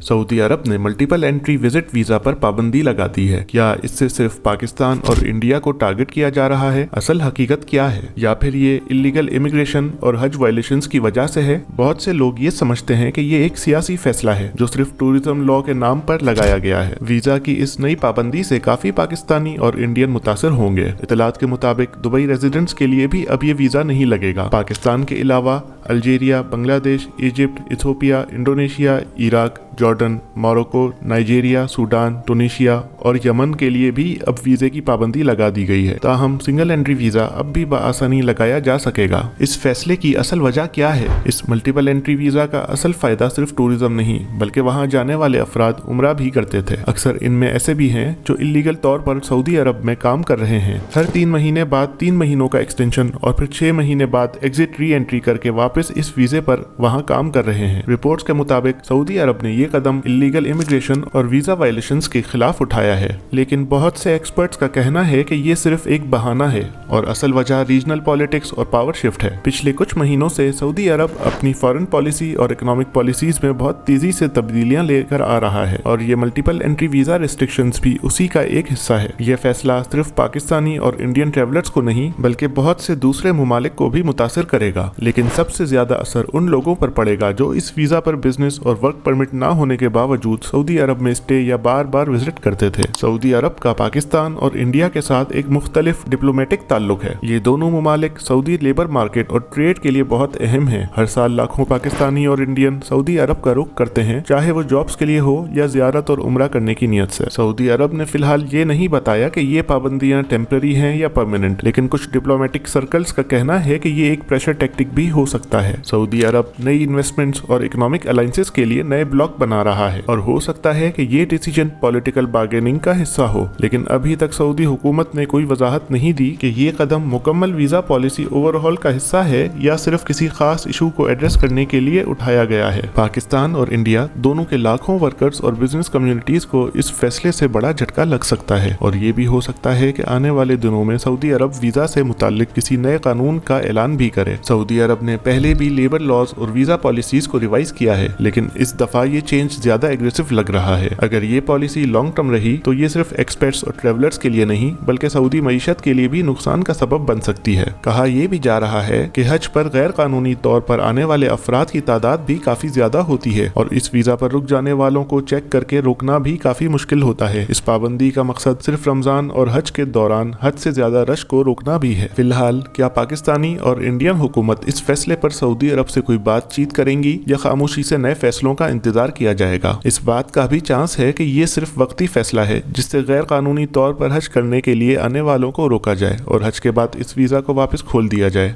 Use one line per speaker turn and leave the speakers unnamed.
Saudi अरब ने multiple entry visit visa पर पाबंदी लगा दी है। क्या इससे सिर्फ पाकिस्तान और इंडिया को टारगेट किया जा रहा है? असल हकीकत क्या है? या फिर ये इलीगल इमिग्रेशन और हज वायलेशंस की वजह से है? बहुत से लोग ये समझते हैं कि ये एक सियासी फैसला है जो सिर्फ टूरिज्म लॉ के नाम पर लगाया गया है। वीजा की इस नई पाबंदी से काफी पाकिस्तानी और इंडियन मुतासर होंगे। इतलात के मुताबिक दुबई रेजिडेंट्स के लिए भी अब ये वीजा नहीं लगेगा। पाकिस्तान के अलावा Algeria, Bangladesh, Egypt, Ethiopia, Indonesia, Iraq, Jordan, Morocco, Nigeria, Sudan, Tunisia और यमन के लिए भी अब वीजे की पाबंदी लगा दी गई है। ताहम सिंगल एंट्री वीजा अब भी बआसानी लगाया जा सकेगा। इस फैसले की असल वजह क्या है? इस मल्टीपल एंट्री वीजा का असल फायदा सिर्फ टूरिज्म नहीं बल्कि वहाँ जाने वाले अफराद उम्रा भी करते थे। अक्सर इनमें ऐसे भी हैं जो इलीगल तौर पर सऊदी अरब में काम कर रहे हैं। हर 3 महीने बाद 3 महीनों का एक्सटेंशन और फिर 6 महीने बाद एग्जिट री एंट्री करके वापस इस वीजे पर वहाँ काम कर रहे हैं। रिपोर्ट्स के मुताबिक सऊदी अरब ने ये कदम इलीगल इमिग्रेशन और वीजा वायलेशंस के खिलाफ उठाया है, लेकिन बहुत से एक्सपर्ट्स का कहना है कि ये सिर्फ एक बहाना है और असल वजह रीजनल पॉलिटिक्स और पावर शिफ्ट है। पिछले कुछ महीनों से सऊदी अरब अपनी फॉरेन पॉलिसी और इकोनॉमिक पॉलिसीज में बहुत तेजी से तब्दीलियां लेकर आ रहा है और ये मल्टीपल एंट्री वीजा रिस्ट्रिक्शंस भी उसी का एक हिस्सा है। यह फैसला सिर्फ पाकिस्तानी और इंडियन ट्रेवलर्स को नहीं बल्कि बहुत से दूसरे ममालिक को भी मुतासिर करेगा, लेकिन सबसे ज्यादा असर उन लोगों पर पड़ेगा जो इस वीजा पर बिजनेस और वर्क परमिट ना होने के बावजूद सऊदी अरब में स्टे या बार बार विजिट करते थे। सऊदी अरब का पाकिस्तान और इंडिया के साथ एक मुख्तलिफ डिप्लोमेटिक ताल्लुक है। ये दोनों ममालिक सऊदी लेबर मार्केट और ट्रेड के लिए बहुत अहम है। हर साल लाखों पाकिस्तानी और इंडियन सऊदी अरब का रुख करते हैं, चाहे वो जॉब्स के लिए हो या जियारत और उम्रा करने की नीयत से। सऊदी अरब ने फिलहाल ये नहीं बताया कि ये पाबंदियां टेम्पररी हैं या परमानेंट, लेकिन कुछ डिप्लोमेटिक सर्कल्स का कहना है कि ये एक प्रेशर टैक्टिक भी हो सकता है। सऊदी अरब नई इन्वेस्टमेंट्स और इकोनॉमिक अलायंसेस के लिए नए ब्लॉक बना रहा है और हो सकता है कि ये डिसीजन पॉलिटिकल बार्गेनिंग का हिस्सा हो, लेकिन अभी तक सऊदी हुकूमत ने कोई वजाहत नहीं दी कि ये कदम मुकम्मल वीजा पॉलिसी ओवरऑल का हिस्सा है या सिर्फ किसी खास इशू को एड्रेस करने के लिए उठाया गया है। पाकिस्तान और इंडिया दोनों के लाखों वर्कर्स और बिजनेस कम्युनिटीज को इस फैसले से बड़ा झटका लग सकता है और ये भी हो सकता है कि आने वाले दिनों में सऊदी अरब वीजा से मुताल्लिक किसी नए कानून का ऐलान भी करे। सऊदी अरब ने पहले भी लेबर लॉज और वीजा पॉलिसीज को रिवाइज किया है, लेकिन इस दफा ये चेंज ज्यादा एग्रेसिव लग रहा है। अगर ये पॉलिसी लॉन्ग टर्म रही तो ये सिर्फ एक्सपर्ट्स और ट्रेवलर्स के लिए नहीं बल्कि सऊदी मईशत के लिए भी नुकसान का सबब बन सकती है। कहा यह भी जा रहा है कि हज पर गैर कानूनी तौर पर आने वाले अफराद की तादाद भी काफी ज्यादा होती है और इस वीजा पर रुक जाने वालों को चेक करके रोकना भी काफी मुश्किल होता है। इस पाबंदी का मकसद सिर्फ रमजान और हज के दौरान हद से ज्यादा रश को रोकना भी है। फिलहाल क्या पाकिस्तानी और इंडियन हुकूमत इस फैसले पर सऊदी अरब से कोई बातचीत करेंगी या खामोशी से नए फैसलों का इंतजार किया जाएगा? इस बात का भी चांस है कि ये सिर्फ वक्ती फैसला है जिससे गैर कानूनी तौर पर हज करने के लिए आने वालों को रोका जाए और हज के बाद इस वीजा को वापस खोल दिया जाए।